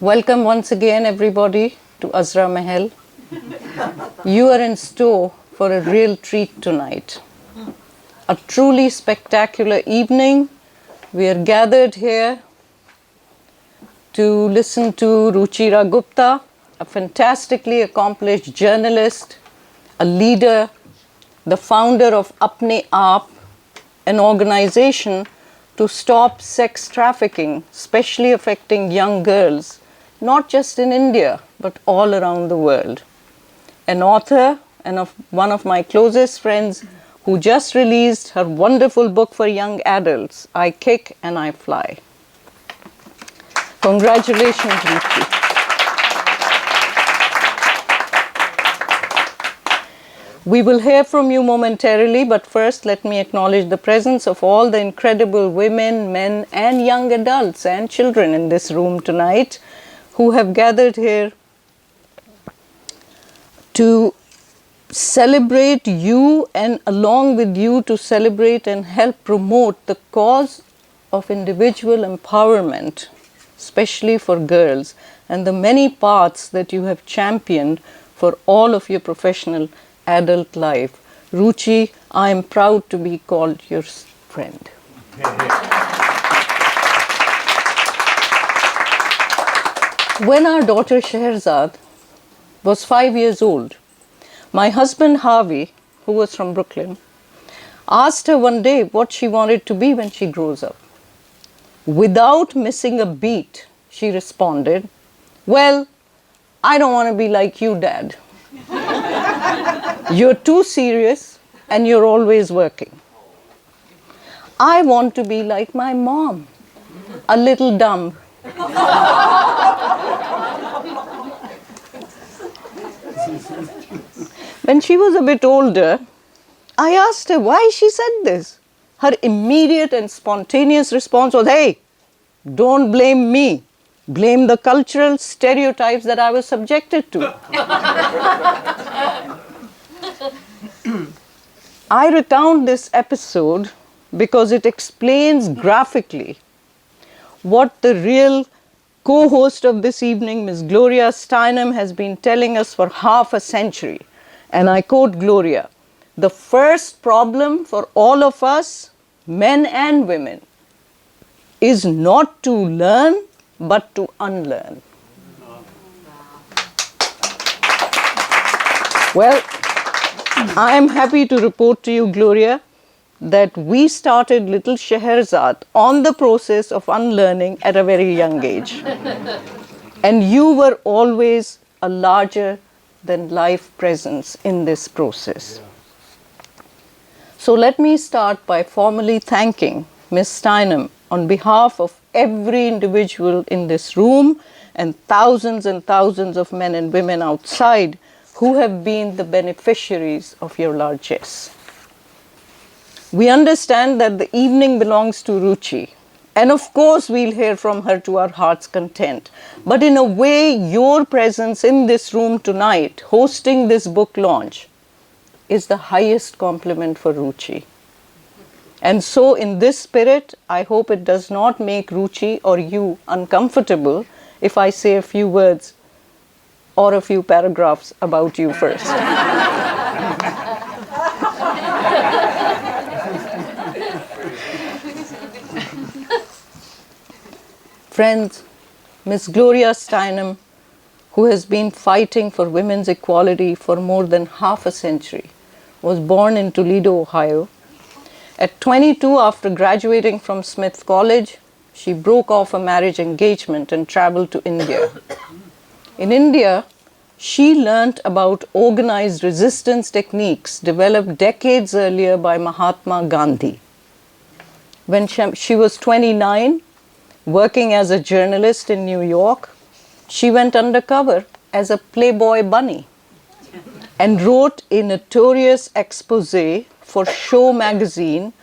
Welcome once again, everybody, to Azra Mahal. You are in store for a real treat tonight. A truly spectacular evening. We are gathered here to listen to Ruchira Gupta, a fantastically accomplished journalist, a leader, the founder of Apne Aap, an organization to stop sex trafficking, especially affecting young girls, not just in India, but all around the world. An author and one of my closest friends who just released her wonderful book for young adults, I Kick and I Fly. Congratulations, Ruchi. We will hear from you momentarily, but first let me acknowledge the presence of all the incredible women, men, and young adults and children in this room tonight who have gathered here to celebrate you and along with you to celebrate and help promote the cause of individual empowerment, especially for girls, and the many paths that you have championed for all of your professional adult life. Ruchi, I am proud to be called your friend. When our daughter Scheherazade was 5 years old, my husband Harvey, who was from Brooklyn, asked her one day what she wanted to be when she grows up. Without missing a beat, she responded, "Well, I don't want to be like you, Dad. You're too serious and you're always working. I want to be like my mom, a little dumb." When she was a bit older, I asked her why she said this. Her immediate and spontaneous response was, "Hey, don't blame me. Blame the cultural stereotypes that I was subjected to." I recount this episode because it explains graphically what the real co-host of this evening, Ms. Gloria Steinem, has been telling us for half a century. And I quote Gloria, "The first problem for all of us, men and women, is not to learn, but to unlearn." Well, I am happy to report to you, Gloria, that we started little Scheherazade on the process of unlearning at a very young age. And you were always a larger than life presence in this process. So let me start by formally thanking Ms. Steinem on behalf of every individual in this room and thousands of men and women outside who have been the beneficiaries of your largesse. We understand that the evening belongs to Ruchi, and of course we'll hear from her to our heart's content. But in a way, your presence in this room tonight, hosting this book launch, is the highest compliment for Ruchi. And so in this spirit, I hope it does not make Ruchi or you uncomfortable if I say a few words or a few paragraphs about you first. Friends, Ms. Gloria Steinem, who has been fighting for women's equality for more than half a century, was born in Toledo, Ohio. At 22, after graduating from Smith College, she broke off a marriage engagement and traveled to India. In India, she learnt about organized resistance techniques developed decades earlier by Mahatma Gandhi. When she was 29, working as a journalist in New York, she went undercover as a Playboy bunny and wrote a notorious expose for Show magazine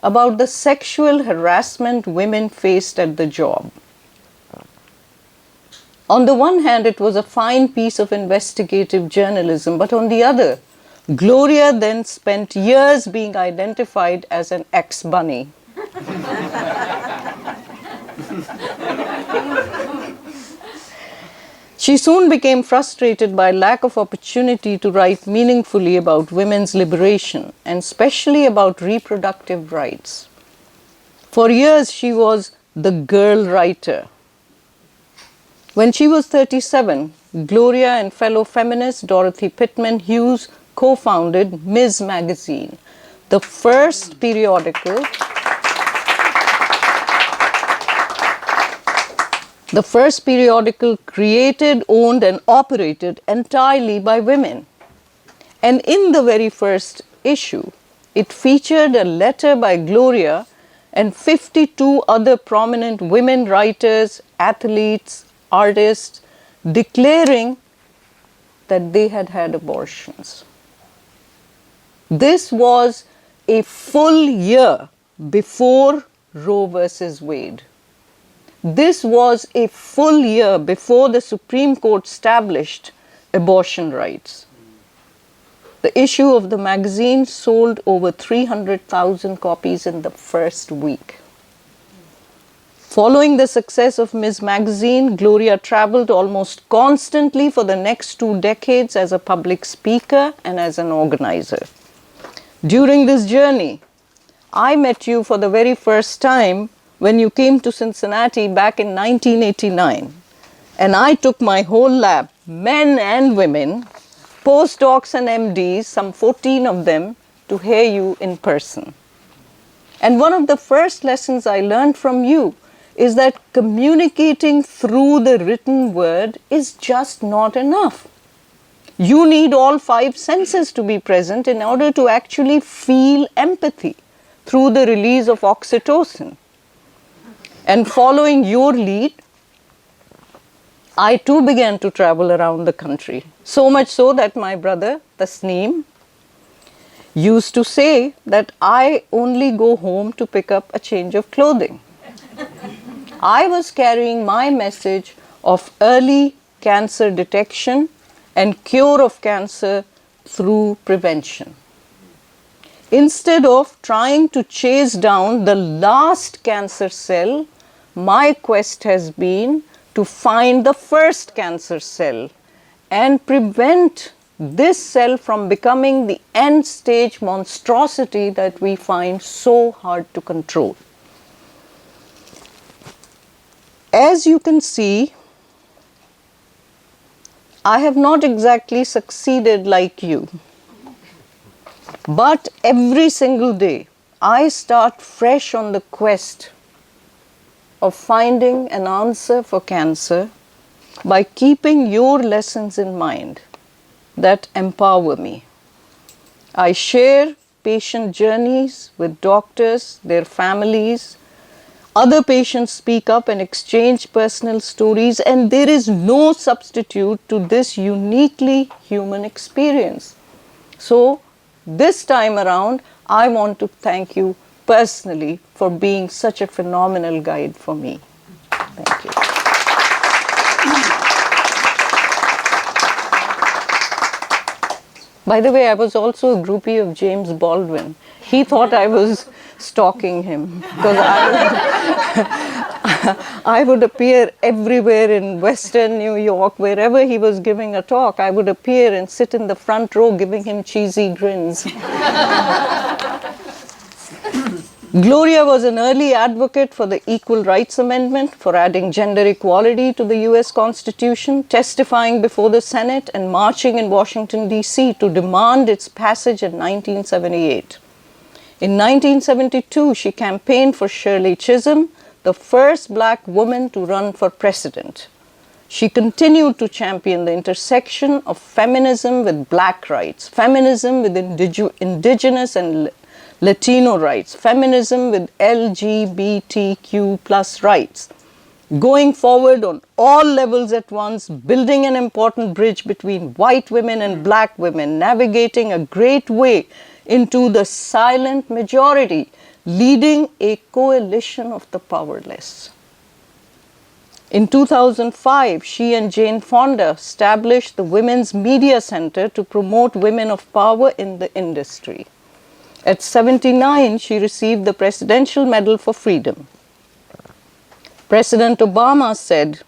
about the sexual harassment women faced at the job. On the one hand, it was a fine piece of investigative journalism, but on the other, Gloria then spent years being identified as an ex-bunny. She soon became frustrated by lack of opportunity to write meaningfully about women's liberation and especially about reproductive rights. For years, she was the girl writer. When she was 37, Gloria and fellow feminist Dorothy Pitman Hughes co-founded Ms. Magazine, the first periodical created, owned, and operated entirely by women. And in the very first issue, it featured a letter by Gloria and 52 other prominent women writers, athletes, artists, declaring that they had had abortions. This was a full year before Roe versus Wade. This was a full year before the Supreme Court established abortion rights. The issue of the magazine sold over 300,000 copies in the first week. Following the success of Ms. Magazine, Gloria traveled almost constantly for the next 2 decades as a public speaker and as an organizer. During this journey, I met you for the very first time when you came to Cincinnati back in 1989. And I took my whole lab, men and women, postdocs and MDs, some 14 of them, to hear you in person. And one of the first lessons I learned from you is that communicating through the written word is just not enough. You need all 5 senses to be present in order to actually feel empathy through the release of oxytocin. And following your lead, I too began to travel around the country. So much so that my brother, Steinem, used to say that I only go home to pick up a change of clothing. I was carrying my message of early cancer detection and cure of cancer through prevention. Instead of trying to chase down the last cancer cell, my quest has been to find the first cancer cell and prevent this cell from becoming the end stage monstrosity that we find so hard to control. As you can see, I have not exactly succeeded like you. But every single day, I start fresh on the quest of finding an answer for cancer by keeping your lessons in mind that empower me. I share patient journeys with doctors, their families. Other patients speak up and exchange personal stories, and there is no substitute to this uniquely human experience. So, this time around, I want to thank you personally for being such a phenomenal guide for me. Thank you. By the way, I was also a groupie of James Baldwin. He thought I was stalking him because I would appear everywhere in Western New York, wherever he was giving a talk. I would appear and sit in the front row giving him cheesy grins. Gloria was an early advocate for the Equal Rights Amendment, for adding gender equality to the US Constitution, testifying before the Senate and marching in Washington, D.C. to demand its passage in 1978. In 1972, she campaigned for Shirley Chisholm, the first black woman to run for president. She continued to champion the intersection of feminism with black rights, feminism with indigenous and Latino rights, feminism with LGBTQ plus rights, going forward on all levels at once, building an important bridge between white women and black women, navigating a great way into the silent majority, leading a coalition of the powerless. In 2005, she and Jane Fonda established the Women's Media Center to promote women of power in the industry. At 79, she received the Presidential Medal for Freedom. President Obama said,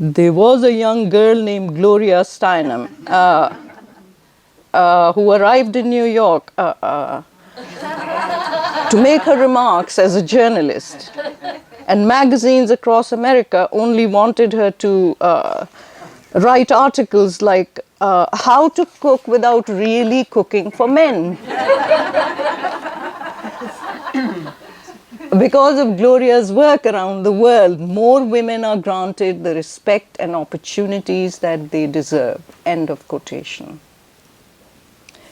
There was a young girl named Gloria Steinem who arrived in New York to make her remarks as a journalist. And magazines across America only wanted her to write articles like how to cook without really cooking for men. Because of Gloria's work around the world, more women are granted the respect and opportunities that they deserve. End of quotation.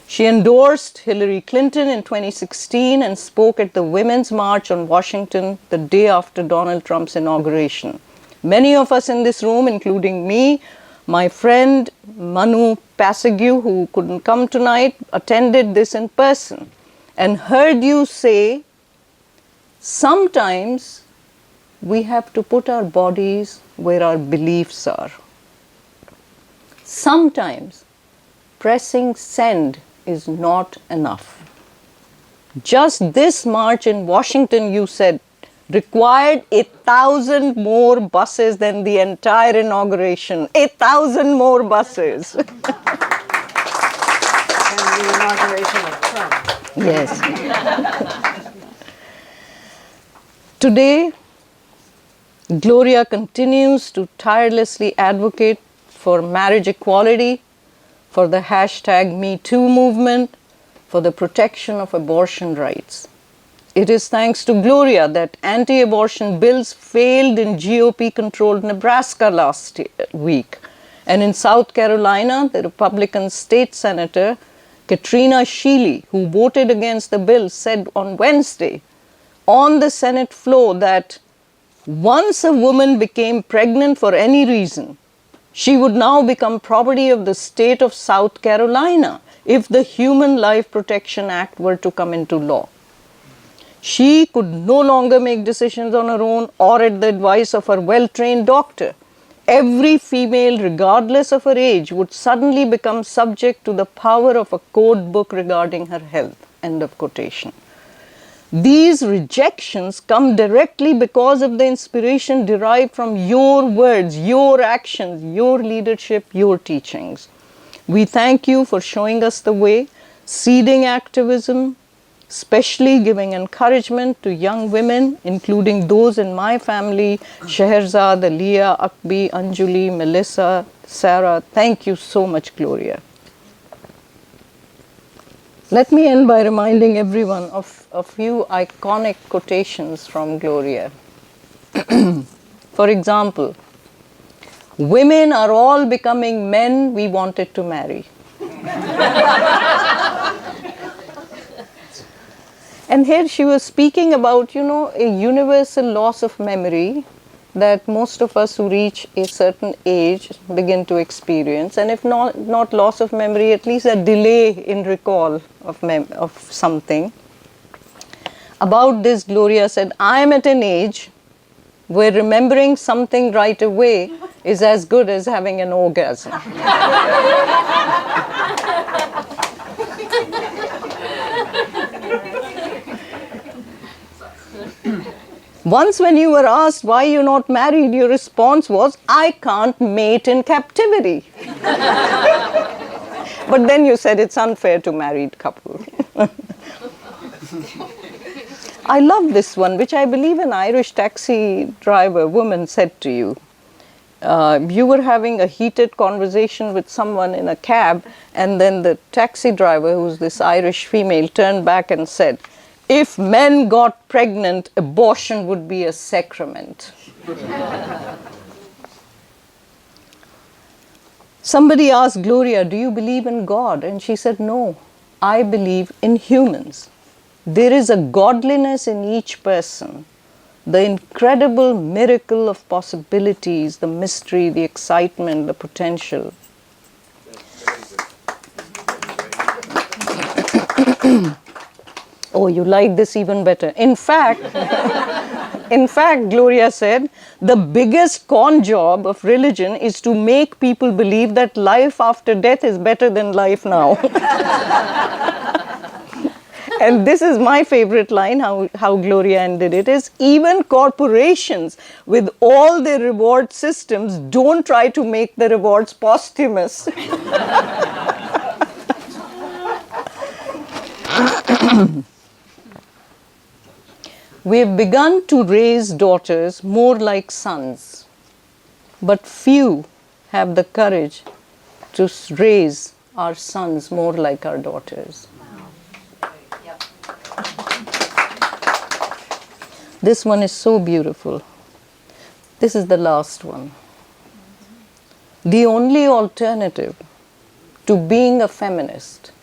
She endorsed Hillary Clinton in 2016 and spoke at the Women's March on Washington the day after Donald Trump's inauguration. Many of us in this room, including me, my friend Manu Passague, who couldn't come tonight, attended this in person and heard you say, sometimes we have to put our bodies where our beliefs are. Sometimes pressing send is not enough. Just this march in Washington, you said, required 1,000 more buses than the entire inauguration. 1,000 more buses. And the inauguration of Trump. Yes. Today, Gloria continues to tirelessly advocate for marriage equality, for the #MeToo movement, for the protection of abortion rights. It is thanks to Gloria that anti-abortion bills failed in GOP-controlled Nebraska last week. And in South Carolina, the Republican state senator, Katrina Shealy, who voted against the bill, said on Wednesday on the Senate floor that once a woman became pregnant for any reason, she would now become property of the state of South Carolina if the Human Life Protection Act were to come into law. She could no longer make decisions on her own or at the advice of her well-trained doctor. Every female, regardless of her age, would suddenly become subject to the power of a code book regarding her health. End of quotation. These rejections come directly because of the inspiration derived from your words, your actions, your leadership, your teachings. We thank you for showing us the way, seeding activism, especially giving encouragement to young women, including those in my family, Scheherazade, Aliyah, Akbi, Anjuli, Melissa, Sarah. Thank you so much, Gloria. Let me end by reminding everyone of a few iconic quotations from Gloria. For example, women are all becoming men we wanted to marry. And here she was speaking about, a universal loss of memory that most of us who reach a certain age begin to experience, and if not loss of memory, at least a delay in recall of something. About this, Gloria said, I am at an age where remembering something right away is as good as having an orgasm. Once when you were asked why you're not married, your response was, I can't mate in captivity. But then you said it's unfair to married couples. I love this one, which I believe an Irish taxi driver woman said to you. You were having a heated conversation with someone in a cab, and then the taxi driver, who's this Irish female, turned back and said, if men got pregnant, abortion would be a sacrament. Somebody asked Gloria, do you believe in God? And she said, no, I believe in humans. There is a godliness in each person, the incredible miracle of possibilities, the mystery, the excitement, the potential. Oh, you like this even better. In fact, Gloria said, the biggest con job of religion is to make people believe that life after death is better than life now. And this is my favorite line, how Gloria ended it, is even corporations with all their reward systems don't try to make the rewards posthumous. We've begun to raise daughters more like sons, but few have the courage to raise our sons more like our daughters. This one is so beautiful. This is the last one. The only alternative to being a feminist,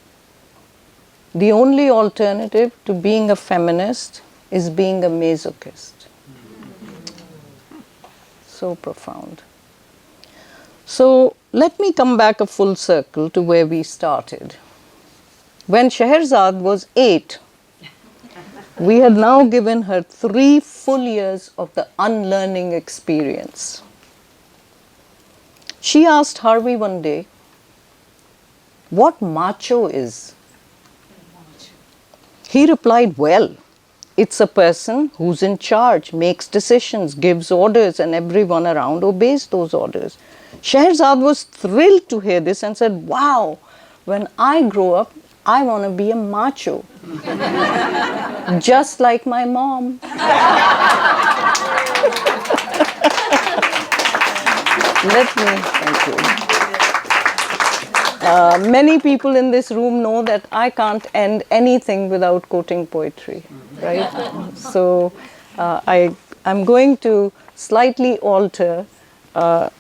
the only alternative to being a feminist is being a masochist. So profound. So let me come back a full circle to where we started. When Scheherazade was 8, we had now given her 3 full years of the unlearning experience. She asked Harvey one day, what macho is? He replied, well, it's a person who's in charge, makes decisions, gives orders, and everyone around obeys those orders. Scheherazade was thrilled to hear this and said, wow, when I grow up, I want to be a macho. Just like my mom. Thank you. Many people in this room know that I can't end anything without quoting poetry, right? So I'm going to slightly alter a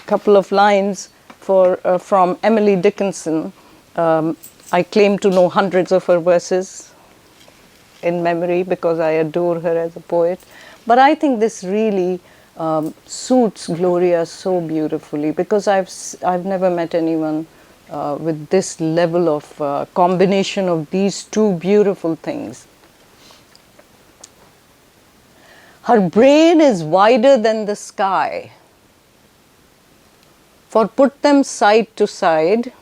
couple of lines from Emily Dickinson. I claim to know hundreds of her verses in memory because I adore her as a poet. But I think this really suits Gloria so beautifully because I've never met anyone with this level of combination of these two beautiful things. Her brain is wider than the sky. For put them side to side,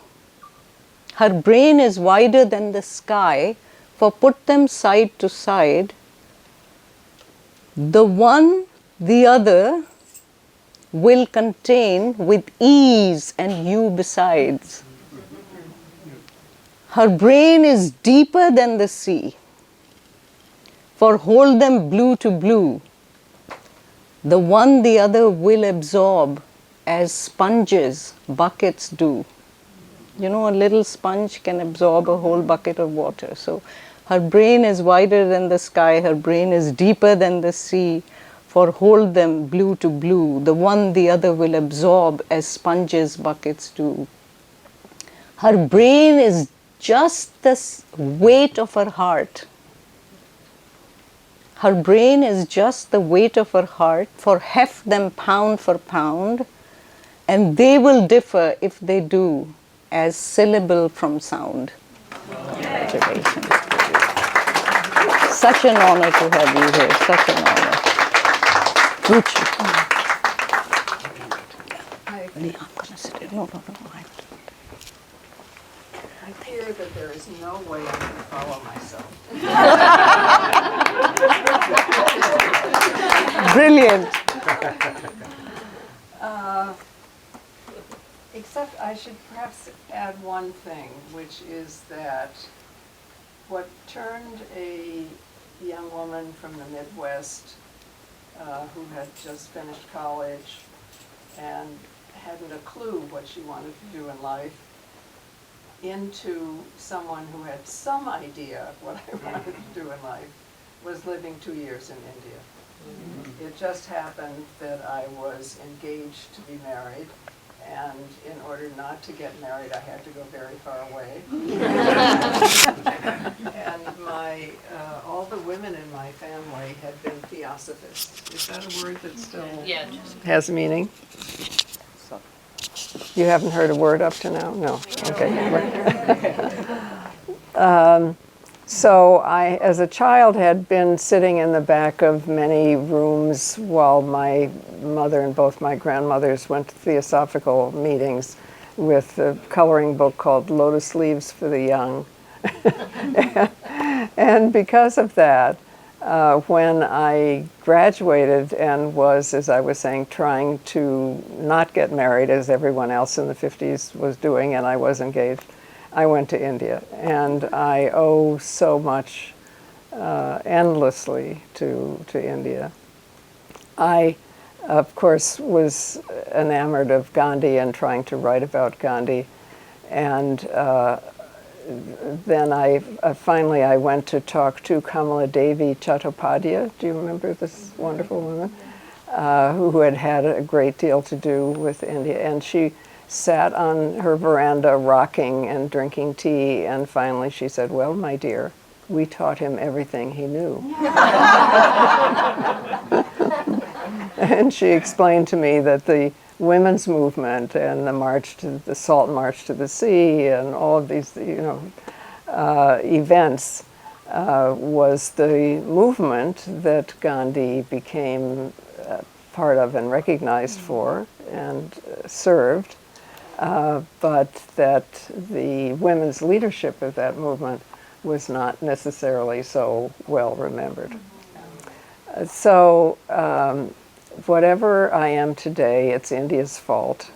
her brain is wider than the sky, for put them side to side, the one the other will contain with ease and you besides. Her brain is deeper than the sea, for hold them blue to blue, the one the other will absorb as sponges buckets do. You know, a little sponge can absorb a whole bucket of water. So her brain is wider than the sky, her brain is deeper than the sea, for hold them blue to blue, the one the other will absorb as sponges buckets do. Her brain is just the weight of her heart. Her brain is just the weight of her heart, for heft them pound for pound, and they will differ if they do, as syllable from sound. Congratulations. Such an honor to have you here, such an honor. Ruchira. I'm going to sit here. No. I fear that there is no way I can follow myself. Brilliant. Except I should perhaps add one thing, which is that what turned a young woman from the Midwest who had just finished college and hadn't a clue what she wanted to do in life into someone who had some idea of what I wanted to do in life was living 2 years in India. Mm-hmm. It just happened that I was engaged to be married, and in order not to get married, I had to go very far away. And all the women in my family had been theosophists. Is that a word that still has meaning? You haven't heard a word up to now? No. Okay. So I, as a child, had been sitting in the back of many rooms while my mother and both my grandmothers went to theosophical meetings with a coloring book called Lotus Leaves for the Young. And because of that, when I graduated and was, as I was saying, trying to not get married as everyone else in the 50s was doing, and I was engaged, I went to India. And I owe so much endlessly to India. I, of course, was enamored of Gandhi and trying to write about Gandhi. And then finally I went to talk to Kamala Devi Chattopadhyay. Do you remember this wonderful woman? Who had had a great deal to do with India. And she sat on her veranda rocking and drinking tea, and finally she said, "Well, my dear, we taught him everything he knew." And she explained to me that the women's movement and the Salt March to the Sea and all of these, events was the movement that Gandhi became part of and recognized for and served, but that the women's leadership of that movement was not necessarily so well remembered. So whatever I am today, it's India's fault.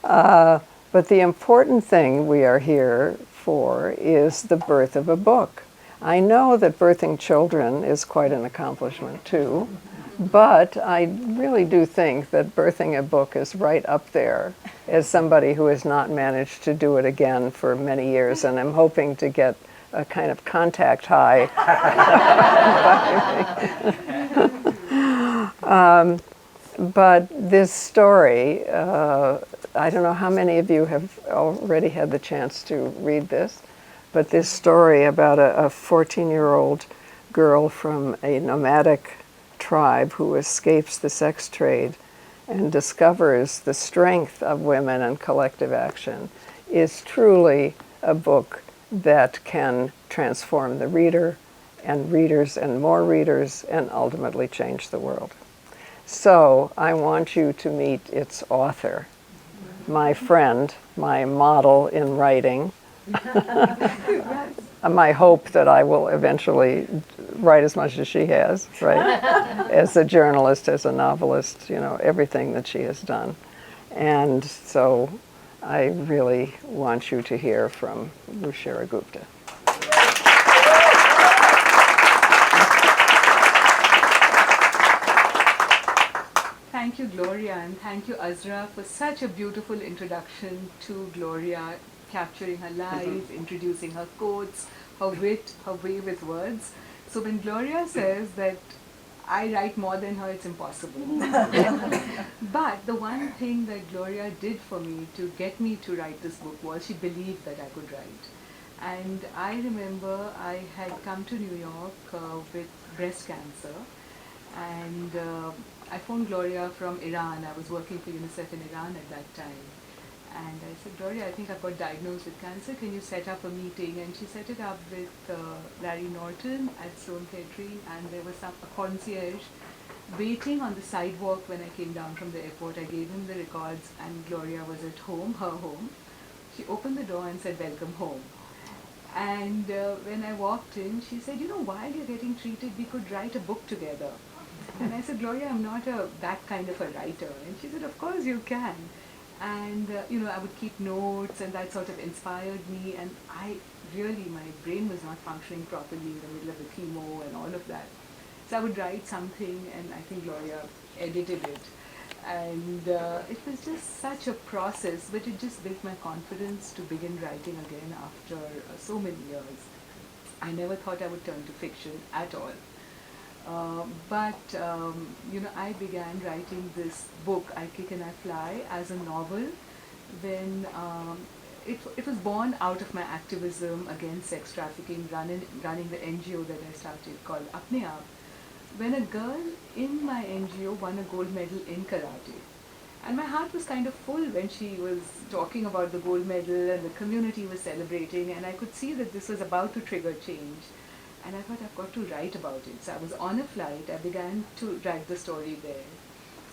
But the important thing we are here for is the birth of a book. I know that birthing children is quite an accomplishment too, but I really do think that birthing a book is right up there as somebody who has not managed to do it again for many years, and I'm hoping to get a kind of contact high. But this story, I don't know how many of you have already had the chance to read this, but this story about a 14-year-old girl from a nomadic tribe who escapes the sex trade and discovers the strength of women and collective action is truly a book that can transform the reader and readers and more readers and ultimately change the world. So I want you to meet its author, my friend, my model in writing, my hope that I will eventually write as much as she has, right? As a journalist, as a novelist, everything that she has done. And so I really want you to hear from Ruchira Gupta. Thank you, Gloria, and thank you, Azra, for such a beautiful introduction to Gloria, capturing her life, introducing her quotes, her wit, her way with words. So when Gloria says that I write more than her, it's impossible. But the one thing that Gloria did for me to get me to write this book was she believed that I could write. And I remember I had come to New York with breast cancer, and I phoned Gloria from Iran. I was working for UNICEF in Iran at that time. And I said, Gloria, I think I've got diagnosed with cancer. Can you set up a meeting? And she set it up with Larry Norton at Sloan Kettering, and there was a concierge waiting on the sidewalk when I came down from the airport. I gave him the records, and Gloria was at home, her home. She opened the door and said, welcome home. And when I walked in, she said, while you're getting treated, we could write a book together. And I said, Gloria, I'm not that kind of a writer. And she said, of course you can. And, I would keep notes, and that sort of inspired me. And my brain was not functioning properly in the middle of the chemo and all of that. So I would write something, and I think Gloria edited it. And it was just such a process, but it just built my confidence to begin writing again after so many years. I never thought I would turn to fiction at all. But I began writing this book, I Kick and I Fly, as a novel when it was born out of my activism against sex trafficking, running the NGO that I started called Apne Aap, when a girl in my NGO won a gold medal in karate. And my heart was kind of full when she was talking about the gold medal and the community was celebrating, and I could see that this was about to trigger change. And I thought, I've got to write about it. So I was on a flight, I began to write the story there.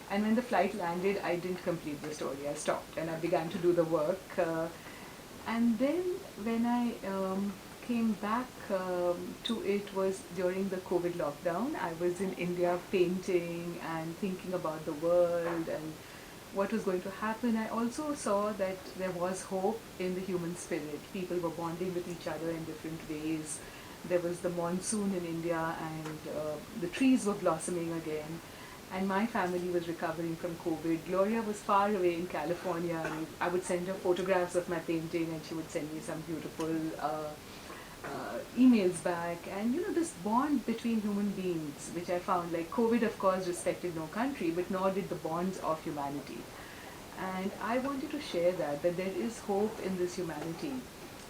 And when the flight landed, I didn't complete the story, I stopped and I began to do the work. And then when I came back to it was during the COVID lockdown. I was in India painting and thinking about the world and what was going to happen. I also saw that there was hope in the human spirit. People were bonding with each other in different ways. There was the monsoon in India and the trees were blossoming again. And my family was recovering from COVID. Gloria was far away in California. And I would send her photographs of my painting and she would send me some beautiful emails back. And this bond between human beings, which I found, like COVID of course respected no country, but nor did the bonds of humanity. And I wanted to share that there is hope in this humanity.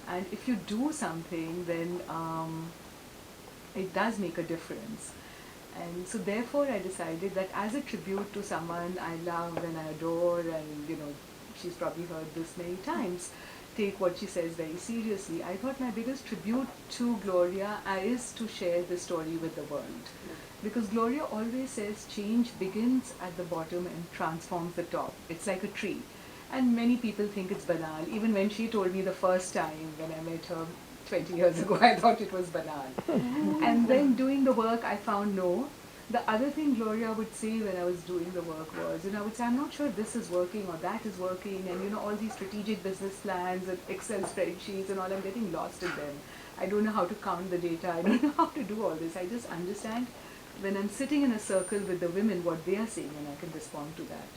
And if you do something, then it does make a difference. And so therefore I decided that as a tribute to someone I love and I adore, and she's probably heard this many times, take what she says very seriously, I thought my biggest tribute to Gloria is to share this story with the world. Because Gloria always says change begins at the bottom and transforms the top. It's like a tree. And many people think it's banal. Even when she told me the first time when I met her 20 years ago, I thought it was banal. And then doing the work, I found no. The other thing Gloria would say when I was doing the work was, I would say, I'm not sure this is working or that is working, and all these strategic business plans and Excel spreadsheets and all, I'm getting lost in them. I don't know how to count the data, I don't know how to do all this. I just understand when I'm sitting in a circle with the women what they are saying, and I can respond to that.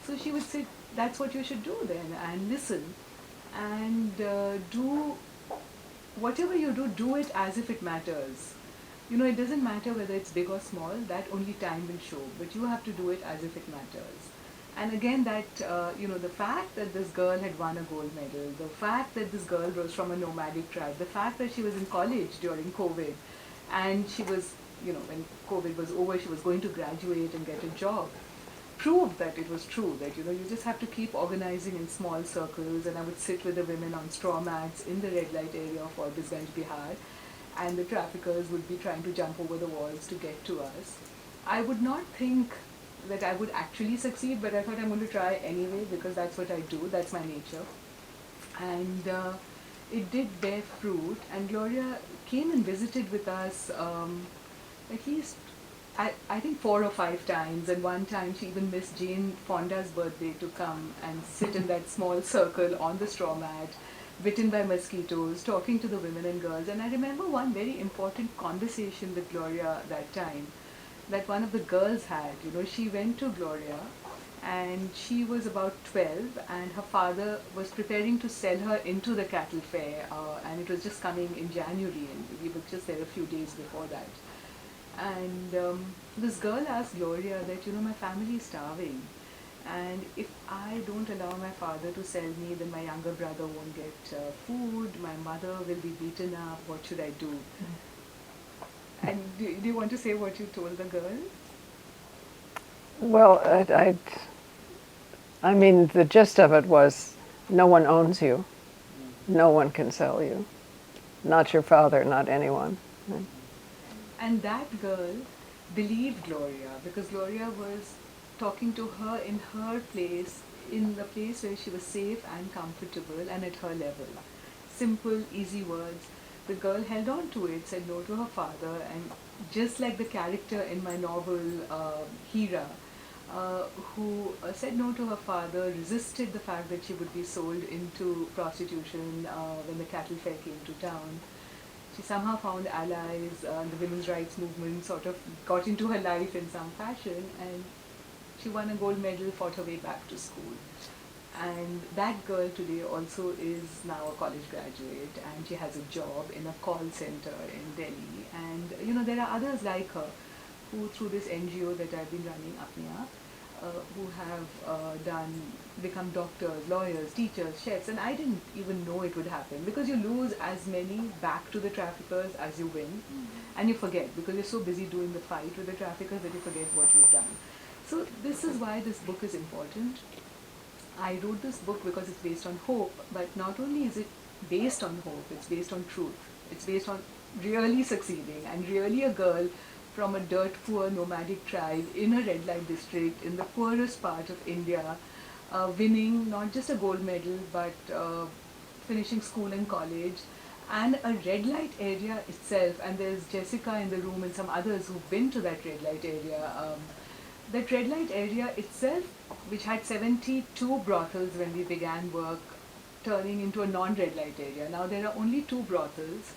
So she would say, that's what you should do then, and listen, and do whatever you do it as if it matters. It doesn't matter whether it's big or small, that only time will show, but you have to do it as if it matters. And again, that, the fact that this girl had won a gold medal, the fact that this girl was from a nomadic tribe, the fact that she was in college during COVID, and she was, when COVID was over, she was going to graduate and get a job, proved that it was true, that, you just have to keep organizing in small circles. And I would sit with the women on straw mats in the red light area of Orbisganj, Bihar, and the traffickers would be trying to jump over the walls to get to us. I would not think that I would actually succeed, but I thought I'm going to try anyway because that's what I do, that's my nature. And it did bear fruit, and Gloria came and visited with us at least, I think 4 or 5 times, and one time she even missed Jane Fonda's birthday to come and sit in that small circle on the straw mat, bitten by mosquitoes, talking to the women and girls. And I remember one very important conversation with Gloria that time, that one of the girls had. She went to Gloria and she was about 12, and her father was preparing to sell her into the cattle fair, and it was just coming in January, and we were just there a few days before that. And this girl asked Gloria that, my family is starving, and if I don't allow my father to sell me, then my younger brother won't get food, my mother will be beaten up, what should I do? And do you want to say what you told the girl? Well, I mean, the gist of it was, no one owns you, no one can sell you, not your father, not anyone. Right? And that girl believed Gloria, because Gloria was talking to her in her place, in the place where she was safe and comfortable and at her level. Simple, easy words. The girl held on to it, said no to her father, and just like the character in my novel, Hira, who said no to her father, resisted the fact that she would be sold into prostitution when the cattle fair came to town. She somehow found allies, the women's rights movement sort of got into her life in some fashion, and she won a gold medal, fought her way back to school. And that girl today also is now a college graduate, and she has a job in a call center in Delhi. And there are others like her who, through this NGO that I've been running, Apne Aap, who have become doctors, lawyers, teachers, chefs, and I didn't even know it would happen, because you lose as many back to the traffickers as you win, and you forget, because you're so busy doing the fight with the traffickers that you forget what you've done. So this is why this book is important. I wrote this book because it's based on hope, but not only is it based on hope, it's based on truth. It's based on really succeeding, and really a girl from a dirt poor nomadic tribe in a red light district in the poorest part of India, winning not just a gold medal but finishing school and college, and a red light area itself, and there's Jessica in the room and some others who've been to that red light area. That red light area itself, which had 72 brothels when we began work, turning into a non-red light area. Now there are only 2 brothels,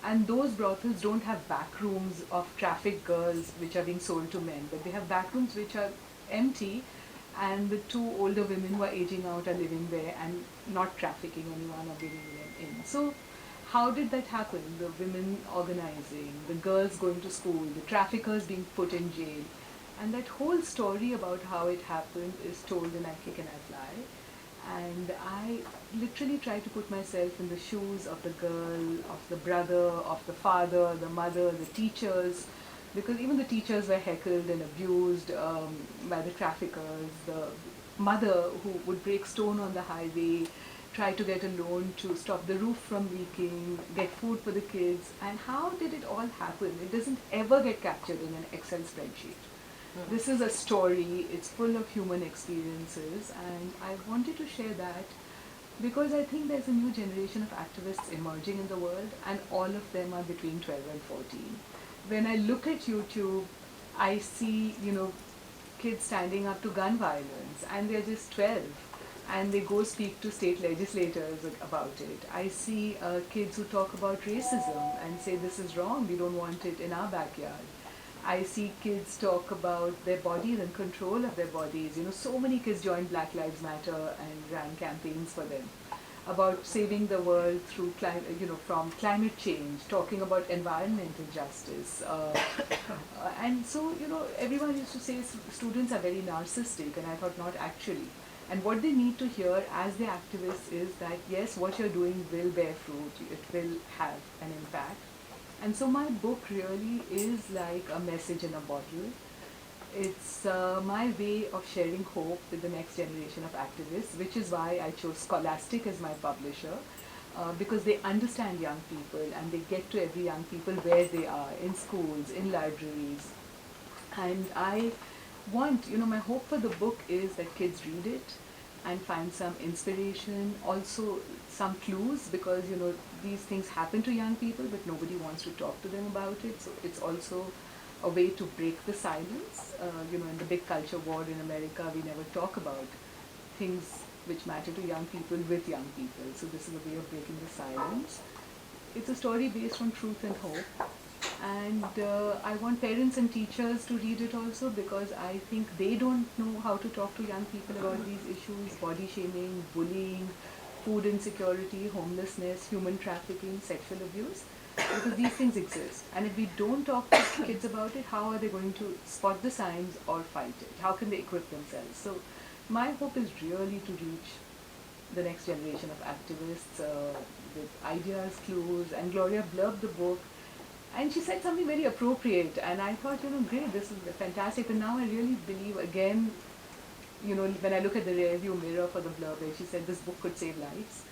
and those brothels don't have back rooms of trafficked girls which are being sold to men, but they have back rooms which are empty, and the 2 older women who are aging out are living there and not trafficking anyone or bringing them in. So how did that happen? The women organizing, the girls going to school, the traffickers being put in jail. And that whole story about how it happened is told in I Kick and I Fly. And I literally try to put myself in the shoes of the girl, of the brother, of the father, the mother, the teachers, because even the teachers were heckled and abused by the traffickers. The mother who would break stone on the highway, try to get a loan to stop the roof from leaking, get food for the kids. And how did it all happen? It doesn't ever get captured in an Excel spreadsheet. This is a story, it's full of human experiences, and I wanted to share that because I think there's a new generation of activists emerging in the world, and all of them are between 12 and 14. When I look at YouTube, I see, kids standing up to gun violence, and they're just 12, and they go speak to state legislators about it. I see kids who talk about racism and say this is wrong, we don't want it in our backyard. I see kids talk about their bodies and control of their bodies. So many kids joined Black Lives Matter and ran campaigns for them about saving the world through from climate change, talking about environmental justice. And so, everyone used to say students are very narcissistic, and I thought not actually. And what they need to hear as the activists is that yes, what you're doing will bear fruit, it will have an impact. And so my book really is like a message in a bottle. It's my way of sharing hope with the next generation of activists, which is why I chose Scholastic as my publisher, because they understand young people and they get to every young people where they are, in schools, in libraries. And I want, my hope for the book is that kids read it and find some inspiration, also some clues, because these things happen to young people but nobody wants to talk to them about it. So it's also a way to break the silence. In the big culture war in America, we never talk about things which matter to young people with young people. So this is a way of breaking the silence. It's a story based on truth and hope. And I want parents and teachers to read it also, because I think they don't know how to talk to young people about these issues: body shaming, bullying, food insecurity, homelessness, human trafficking, sexual abuse, because these things exist. And if we don't talk to kids about it, how are they going to spot the signs or fight it? How can they equip themselves? So my hope is really to reach the next generation of activists with ideas, clues. And Gloria blurbed the book, and she said something very appropriate, and I thought, great, this is fantastic. And now I really believe, again, when I look at the rear view mirror for the blurb, where she said this book could save lives,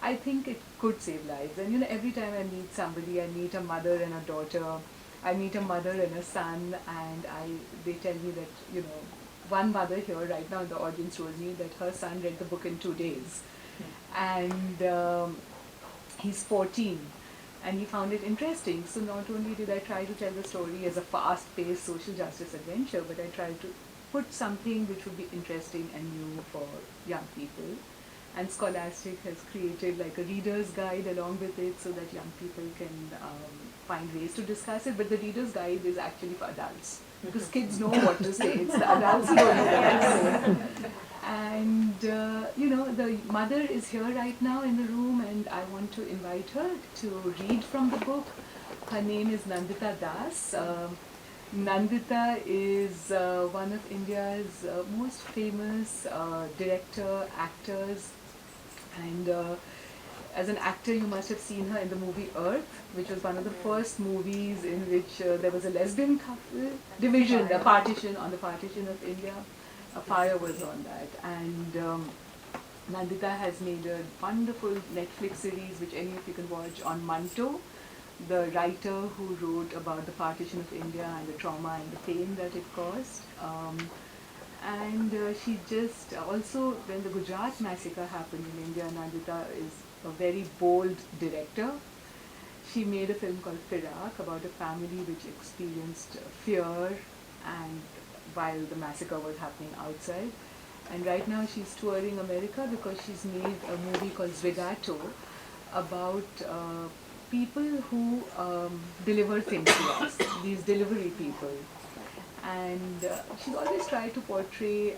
I think it could save lives. And every time I meet somebody, I meet a mother and a daughter, I meet a mother and a son, and they tell me that, one mother here right now in the audience told me that her son read the book in 2 days. And he's 14. And he found it interesting. So not only did I try to tell the story as a fast-paced social justice adventure, but I tried to put something which would be interesting and new for young people. And Scholastic has created like a reader's guide along with it, so that young people can find ways to discuss it. But the reader's guide is actually for adults, because kids know what to say. It's the adults who don't know what to say. And the mother is here right now in the room, and I want to invite her to read from the book. Her name is Nandita Das. Nandita is one of India's most famous actors, and as an actor you must have seen her in the movie Earth, which was one of the first movies in which there was a lesbian couple division, a partition on the partition of India. A fire was on that, and Nandita has made a wonderful Netflix series which any of you can watch on Manto, the writer who wrote about the partition of India and the trauma and the pain that it caused. And she just also, when the Gujarat massacre happened in India, Nandita is a very bold director. She made a film called Firak about a family which experienced fear and while the massacre was happening outside. And right now she's touring America because she's made a movie called Zwigato about people who deliver things to us, these delivery people. And she's always tried to portray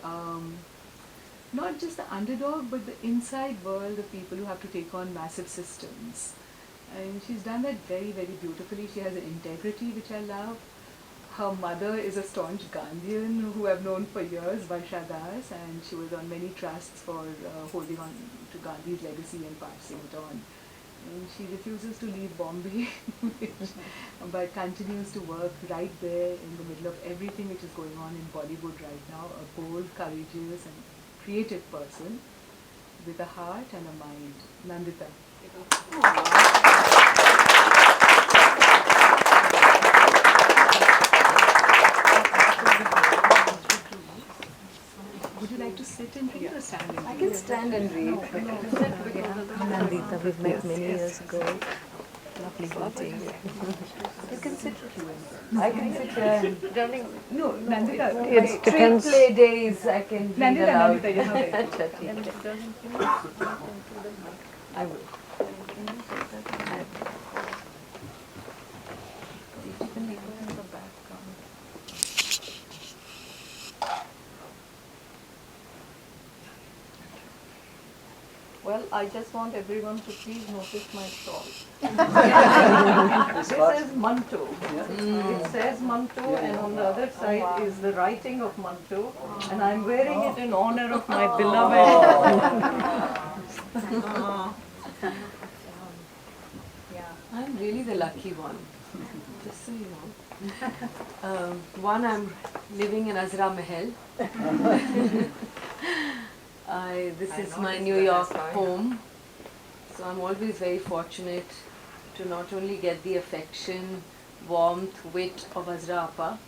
not just the underdog, but the inside world of people who have to take on massive systems. And she's done that very, very beautifully. She has an integrity which I love. Her mother is a staunch Gandhian who I've known for years, Varsha Das, and she was on many trusts for holding on to Gandhi's legacy and passing it on. And she refuses to leave Bombay, but continues to work right there in the middle of everything which is going on in Bollywood right now. A bold, courageous and creative person with a heart and a mind. Nandita. Would you like to sit and read or stand and read? I can stand and read. Nandita, we've met many years ago. Lovely meeting. You can sit. I can sit here. No, Nandita. It depends. Street play days, I can read Nandita, aloud. Nandita, यहाँ पे. I will. Well, I just want everyone to please notice my shawl. This is Mantu. It says Mantu, and on the other side is the writing of Mantu, and I'm wearing it in honor of my beloved. I'm really the lucky one, just so you know. One, I'm living in Azra Mahal. This is my New York home, so I'm always very fortunate to not only get the affection, warmth, wit of Azra Appa,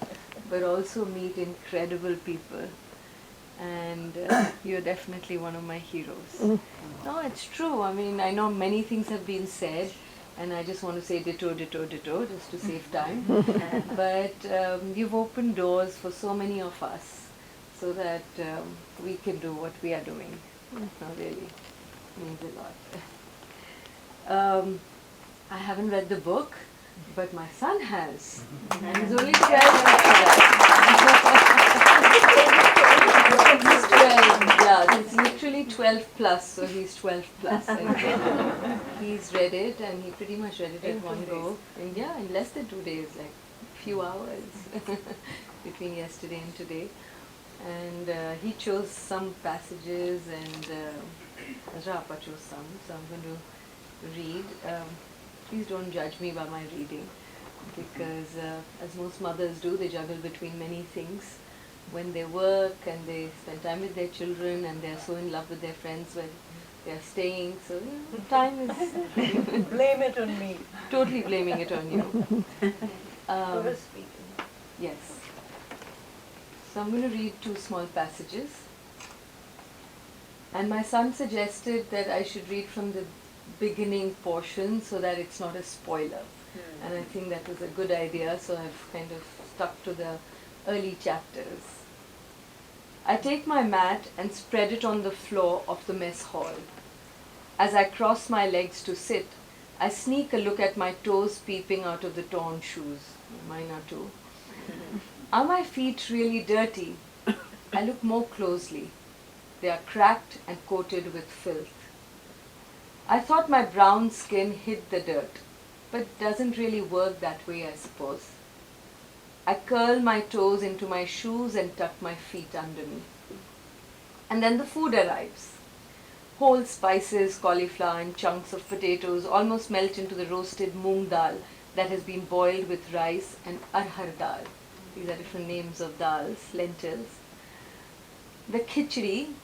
but also meet incredible people. And you're definitely one of my heroes. No, it's true. I mean, I know many things have been said, and I just want to say ditto, ditto, ditto, just to save time. But you've opened doors for so many of us, so that we can do what we are doing. No, really, means a lot. I haven't read the book, but my son has, and he's only 12 He's 12, yeah, he's literally 12 plus, so he's 12 plus. And he's read it, and he pretty much read it at one go. And yeah, in less than 2 days, like a few hours between yesterday and today. And he chose some passages, and Azra Appa chose some, so I'm going to read. Please don't judge me by my reading, because as most mothers do, they juggle between many things. When they work and they spend time with their children, and they're so in love with their friends when they're staying, so you know, time is... Blame it on me. Totally blaming it on you. Yes. So I'm going to read 2 small passages. And my son suggested that I should read from the beginning portion so that it's not a spoiler. And I think that was a good idea, so I've kind of stuck to the early chapters. I take my mat and spread it on the floor of the mess hall. As I cross my legs to sit, I sneak a look at my toes peeping out of the torn shoes. Mine are too. Are my feet really dirty? I look more closely. They are cracked and coated with filth. I thought my brown skin hid the dirt, but doesn't really work that way, I suppose. I curl my toes into my shoes and tuck my feet under me. And then the food arrives. Whole spices, cauliflower and chunks of potatoes almost melt into the roasted moong dal that has been boiled with rice and arhar dal. These are different names of dals, lentils. The khichdi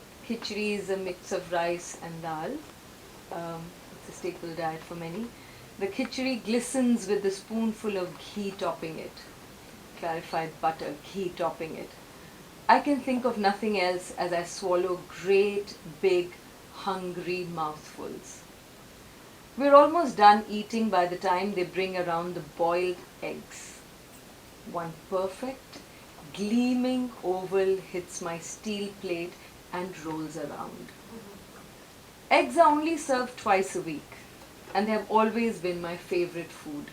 is a mix of rice and dal. It's a staple diet for many. The khichdi glistens with a spoonful of ghee topping it. Clarified butter, ghee topping it. I can think of nothing else as I swallow great, big, hungry mouthfuls. We're almost done eating by the time they bring around the boiled eggs. One perfect, gleaming oval hits my steel plate and rolls around. Eggs are only served twice a week, and they have always been my favorite food.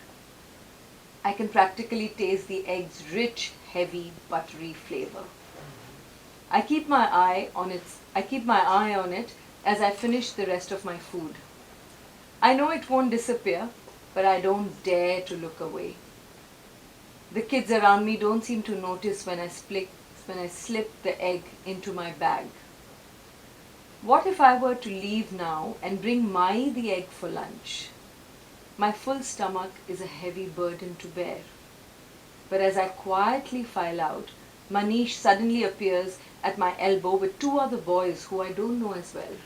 I can practically taste the egg's rich, heavy, buttery flavor. I keep my eye on it as I finish the rest of my food. I know it won't disappear, but I don't dare to look away. The kids around me don't seem to notice when I slip the egg into my bag. What if I were to leave now and bring Mai the egg for lunch? My full stomach is a heavy burden to bear. But as I quietly file out, Manish suddenly appears at my elbow with two other boys who I don't know as well.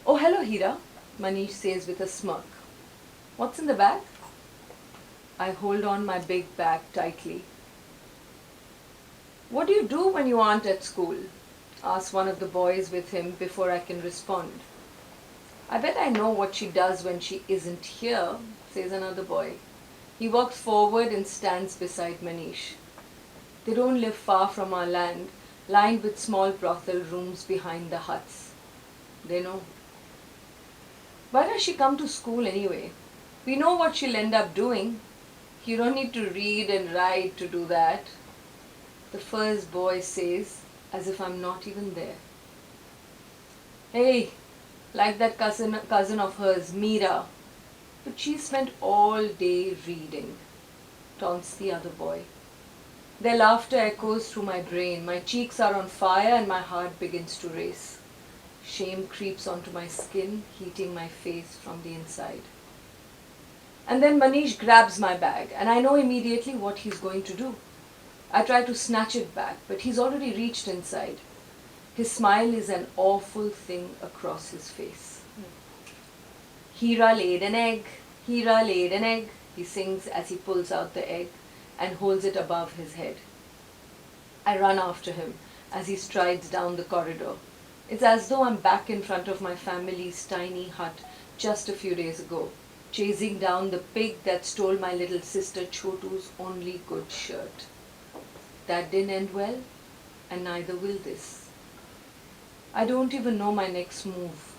"Oh, hello, Hira," Manish says with a smirk. "What's in the bag?" I hold on my big bag tightly. "What do you do when you aren't at school?" asks one of the boys with him before I can respond. "I bet I know what she does when she isn't here," says another boy. He walks forward and stands beside Manish. They don't live far from our land, lined with small brothel rooms behind the huts. They know. "Why does she come to school anyway? We know what she'll end up doing. You don't need to read and write to do that," the first boy says, as if I'm not even there. "Hey, like that cousin of hers, Meera. But she spent all day reading," taunts the other boy. Their laughter echoes through my brain. My cheeks are on fire and my heart begins to race. Shame creeps onto my skin, heating my face from the inside. And then Manish grabs my bag, and I know immediately what he's going to do. I try to snatch it back, but he's already reached inside. His smile is an awful thing across his face. "Hira laid an egg, Hira laid an egg," he sings as he pulls out the egg and holds it above his head. I run after him as he strides down the corridor. It's as though I'm back in front of my family's tiny hut just a few days ago, chasing down the pig that stole my little sister Chotu's only good shirt. That didn't end well, and neither will this. I don't even know my next move.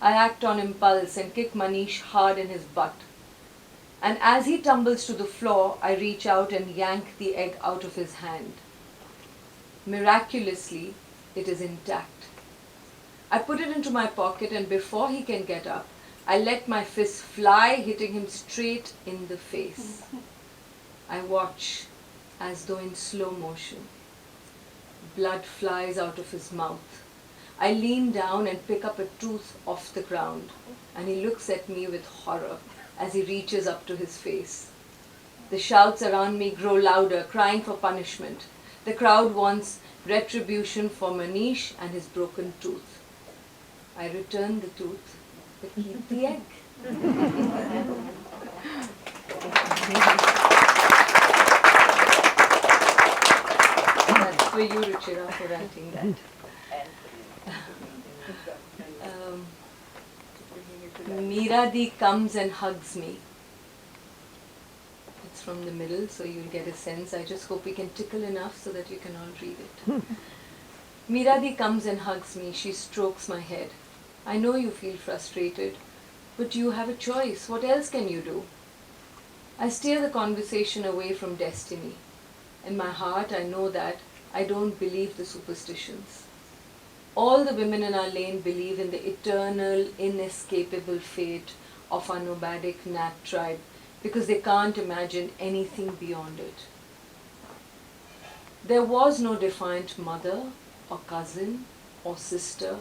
I act on impulse and kick Manish hard in his butt. And as he tumbles to the floor, I reach out and yank the egg out of his hand. Miraculously, it is intact. I put it into my pocket, and before he can get up, I let my fist fly, hitting him straight in the face. I watch, as though in slow motion. Blood flies out of his mouth. I lean down and pick up a tooth off the ground, and he looks at me with horror as he reaches up to his face. The shouts around me grow louder, crying for punishment. The crowd wants retribution for Manish and his broken tooth. I return the tooth, but keep the egg. That's for you, Ruchira, for writing that. Meera Di comes and hugs me. It's from the middle, so you'll get a sense. I just hope we can tickle enough so that you can all read it. Meera Di comes and hugs me. She strokes my head. "I know you feel frustrated, but you have a choice. What else can you do?" I steer the conversation away from destiny. In my heart, I know that I don't believe the superstitions. All the women in our lane believe in the eternal, inescapable fate of our nomadic Nat tribe because they can't imagine anything beyond it. There was no defiant mother or cousin or sister